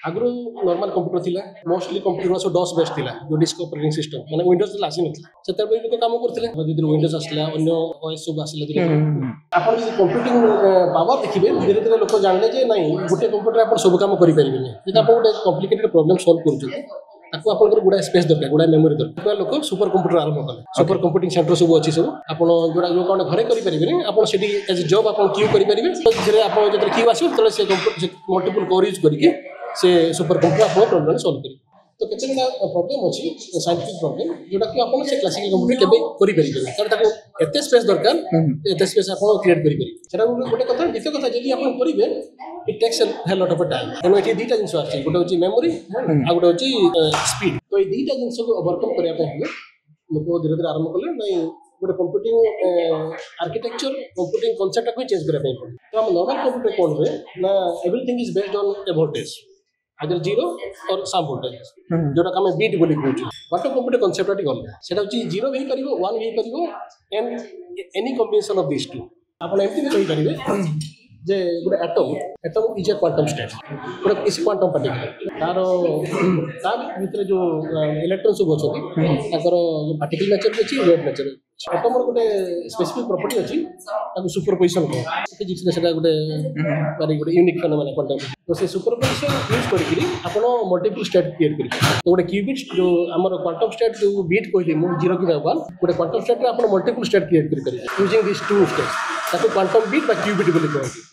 आगु normal computer थिला mostly computer सब डॉस बेस्ड थिला जो डिस्क ऑपरेटिंग सिस्टम माने विंडोज ला आसी नथिला सेते बे लोक काम करथिले जदि विंडोज आसला अन्य ओएस सब आसला धीरे आपण जदि कंप्यूटिंग पावर देखिबे धीरे धीरे लोक जानले जे नहीं गोटे कंप्यूटर आपण सब काम करि परिबेनी जदि आपण गोटे कॉम्प्लिकेटेड प्रॉब्लम सॉल्व करूछु ताको आपण गुडा स्पेस दरकार गुडा मेमोरी दरकार लोक सुपर कंप्यूटर आरंभ कले सुपर कंप्यूटिंग सेंटर सब अछि सब आपण जोडा जो कोन घरे करि परिबेनी आपण सेठी एज जॉब आपण क्यू करि परिबे धीरे आपण जदि क्यू आसो तले से मल्टीपल कोर यूज करके से सुपर कंप्यूटर आपण प्रॉब्लम सॉल्व करि तो केतेटा प्रॉब्लम अछि साइंटिफिक प्रॉब्लम जोडा कि आपण से क्लासिकल कंप्यूटर केबे करि परिबे कारण ताको एते स्पेस दरकार एते स्पेस आपण क्रिएट करि परिबे सेटा गोटे कथा द्वितीय कथा जदि आपण करिबे it takes a lot of time एनो एठी दीटा जिंस आछि गोटे होची मेमोरी आ गोटे होची स्पीड तो ए दीटा जिंस को ओवरकम करिया पे हले लोक धीरे धीरे आरंभ करले नै गोटे कंप्यूटिंग आर्किटेक्चर कंप्यूटिंग कांसेप्ट को चेंज करिया पे तो हम नॉर्मल कंप्यूटर कोन रे ना everything is based on A voltage either zero और सम वोल्टेज जोटा हम बीट बोली कहूँ बट कंप्यूटर कांसेप्ट गल सेटा होची जीरो भी परिबो 1 भी परिबो and any combination of this two आपण एमती भी कहि परिबे जे गोटे atom is a quantum state गोटे किसी क्वांटम पार्टिकल तार भीतर जो इलेक्ट्रॉन सब अच्छी ताकर पार्टिकल नेचर भी अच्छी वेव नेचर एटम गोटे स्पेसिफिक प्रॉपर्टी अच्छी सुपरपोजिशन कह फिजिक्स में सेटा गोटे गोटे यूनिक फेनोमेना क्वांटम तो से सुपरपोजिशन यूज करके आपण मल्टीपल स्टेट क्रिएट करेंगे तो गोटे क्यूबिट जो आमर क्वांटम स्टेट जो बीट कहली मु 0 कि 1 गोटे क्वांटम स्टेट आपण मल्टीपल स्टेट क्रिएट करेंगे यूजिंग दिस टू स्टेट्स ताको क्वांटम बीट बा क्यूबिट बोली कहନ୍ତି